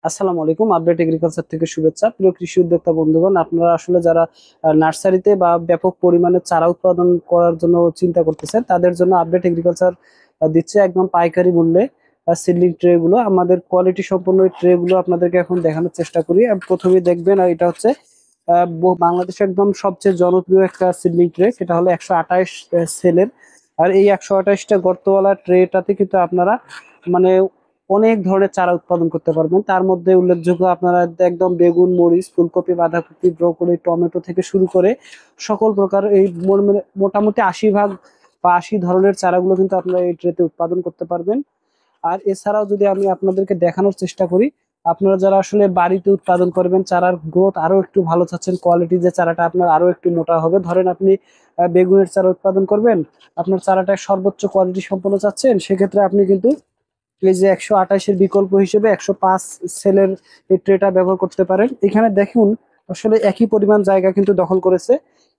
আসসালামু আলাইকুম। Update agriculture থেকে শুভেচ্ছা। প্রিয় কৃষি উদ্যোক্তা বন্ধুগণ, আপনারা আসলে যারা নার্সারিতে বা ব্যাপক পরিমাণে চারা উৎপাদন করার জন্য চিন্তা করতেছেন, তাদের জন্য আপডেট এগ্রিকালচার দিচ্ছে একদম পাইকারি মূল্যে সিডলিং ট্রে গুলো। আমাদের কোয়ালিটি সম্পন্ন ট্রে গুলো আপনাদেরকে এখন দেখানোর চেষ্টা করি। প্রথমেই দেখবেন, আর এটা হচ্ছে বাংলাদেশে একদম সবচেয়ে জনপ্রিয় একটা সিডলিং ট্রে। সেটা হলো 128 সেলের। আর এই 128টা গর্তওয়ালা ট্রেটাতে কিন্তু আপনারা মানে অনেক ধরনের চারা উৎপাদন করতে পারবেন। তার মধ্যে উল্লেখযোগ্য আপনারা একদম বেগুন, মরিচ, ফুলকপি, বাঁধাকপি, ব্রোকলি, টমেটো থেকে শুরু করে সকল প্রকার এই মোটামুটি 80 ভাগ বা 80 ধরনের চারাগুলো কিন্তু আপনারা এই ট্রেতে উৎপাদন করতে পারবেন। আর এছাড়াও যদি আমি আপনাদেরকে দেখানোর চেষ্টা করি, আপনারা যারা আসলে বাড়িতে উৎপাদন করবেন, চারার গ্রোথ আরো একটু ভালো চাচ্ছেন, কোয়ালিটি যে চারাটা আপনার আরো একটু মোটা হবে, ধরেন আপনি বেগুনের চারা উৎপাদন করবেন, আপনার চারাটা সর্বোচ্চ কোয়ালিটি সম্পন্ন চাচ্ছেন, সেক্ষেত্রে আপনি কিন্তু এই যে 128-এর বিকল্প হিসেবে 105 সেলের এই ট্রেটা ব্যবহার করতে পারেন। এখানে দেখুন, আসলে একই পরিমাণ জায়গা কিন্তু দখল করেছে,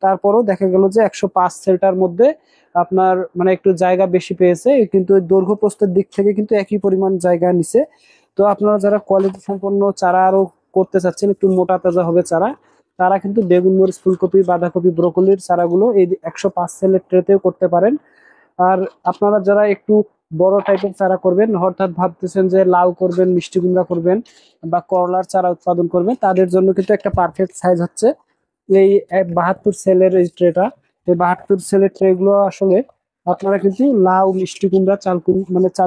তারপরও দেখা গেল যে 105 সেলটার মধ্যে আপনার একটু জায়গা বেশি পেয়েছে, কিন্তু ওই দৈর্ঘ্য প্রস্থের দিক থেকে কিন্তু একই পরিমাণ জায়গা নিছে। তো আপনারা যারা কোয়ালিটি সম্পন্ন চারা আরো করতে চাচ্ছেন, একটু মোটা তাজা হবে চারা, তারা কিন্তু বেগুন, মরিচ, ফুলকপি, বাঁধাকপি, ব্রোকলির চারাগুলো এই 105 সেলের ট্রেতেও করতে পারেন। আর আপনারা যারা একটু বড় টাইপের চারা করবেন, অর্থাৎ ভাবতেছেন যে লাউ করবেন, মিষ্টি কুমড়া করবেন বা করলার চারা উৎপাদন করবেন, তাদের জন্য কিন্তু একটা পারফেক্ট সাইজ হচ্ছে এই 72 সেলের এই ট্রেটা। এই 72 সেলের ট্রে গুলো আসলে আপনারা কিন্তু লাউ, মিষ্টি কুমড়া, চাল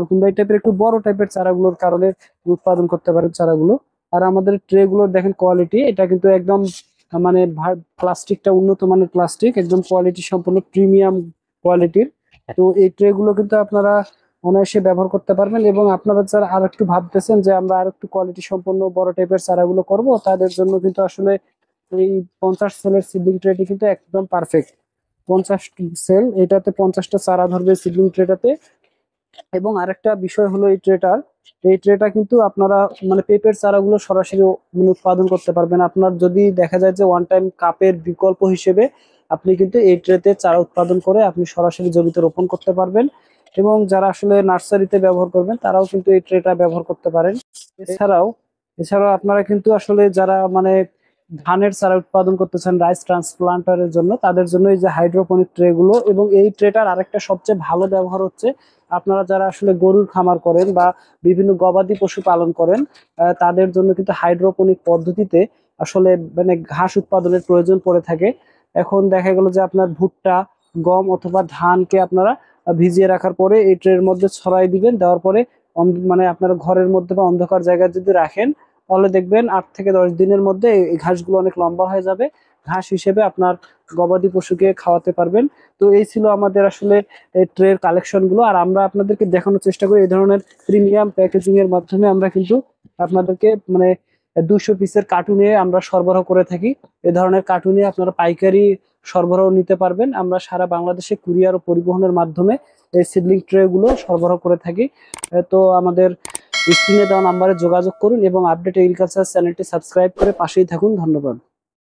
কুমড়া এই টাইপের একটু বড় টাইপের চারাগুলোর কারণে উৎপাদন করতে পারেন চারাগুলো। আর আমাদের ট্রে গুলোর দেখেন কোয়ালিটি, এটা কিন্তু একদম প্লাস্টিকটা উন্নত মানের প্লাস্টিক, একদম কোয়ালিটি সম্পূর্ণ প্রিমিয়াম কোয়ালিটির। তো এই ট্রে গুলো কিন্তু আপনারা অনায়াসে ব্যবহার করতে পারবেন। এবং আপনারা যারা আর একটু ভাবতেছেন যে আমরা আর একটু কোয়ালিটি সম্পন্ন বড় টাইপের চারাগুলো করব, তাদের জন্য কিন্তু আসলে এই 50 সেলের সিডলিং ট্রেটি কিন্তু একদম পারফেক্ট। 50 সেল, এটাতে 50টা চারা ধরবে সিডলিং ট্রেটাতে। এবং আরেকটা বিষয় হলো এই ট্রেটা কিন্তু আপনারা পেঁপের চারাগুলো সরাসরি উৎপাদন করতে পারবেন। আপনার যদি দেখা যায় যে ওয়ান টাইম কাপের বিকল্প হিসেবে আপনি কিন্তু এই ট্রেতে চারা উৎপাদন করে আপনি সরাসরি জমিতে রোপণ করতে পারবেন। এবং যারা আসলে নার্সারিতে ব্যবহার করবেন, তারাও কিন্তু এই ট্রেটা ব্যবহার করতে পারেন। এছাড়াও এছাড়াও আপনারা কিন্তু আসলে যারা ধানের চারা উৎপাদন করতে চান রাইস ট্রান্সপ্লান্টারের জন্য, তাদের জন্য এই যে হাইড্রোপনিক ট্রে গুলো। এবং এই ট্রেটার আরেকটা সবচেয়ে ভালো ব্যবহার হচ্ছে, আপনারা যারা আসলে গরুর খামার করেন বা বিভিন্ন গবাদি পশু পালন করেন, তাদের জন্য কিন্তু হাইড্রোপনিক পদ্ধতিতে আসলে ঘাস উৎপাদনের প্রয়োজন পড়ে থাকে। এখন দেখা গেল যে আপনার ভুট্টা, গম অথবা ধানকে আপনারা ভিজিয়ে রাখার পরে এই ট্রের মধ্যে ছড়াই দিবেন, দেওয়ার পরে আপনারা ঘরের মধ্যে বা অন্ধকার জায়গায় যদি রাখেন, তাহলে দেখবেন 8 থেকে 10 দিনের মধ্যে এই ঘাসগুলো অনেক লম্বা হয়ে যাবে। ঘাস হিসেবে আপনার গবাদি পশুকে খাওয়াতে পারবেন। তো এই ছিল আমাদের আসলে এই ট্রের কালেকশন গুলো। আর আমরা আপনাদেরকে দেখানোর চেষ্টা করি এই ধরনের প্রিমিয়াম প্যাকেজিং এর মাধ্যমে আমরা কিন্তু আপনাদেরকে 200 পিসের কার্টুনে আমরা সরবরাহ করে থাকি। এই ধরনের কার্টুনে আপনারা পাইকারি সরবরাহ নিতে পারবেন। আমরা সারা বাংলাদেশে কুরিয়ার ও পরিবহনের মাধ্যমে এই সিডলিং ট্রে গুলো সরবরাহ করে থাকি। তো আমাদের স্ক্রিনে দেওয়া নাম্বারে যোগাযোগ করুন এবং আপডেট এগ্রিকালচার চ্যানেলটি সাবস্ক্রাইব করে পাশেই থাকুন। ধন্যবাদ।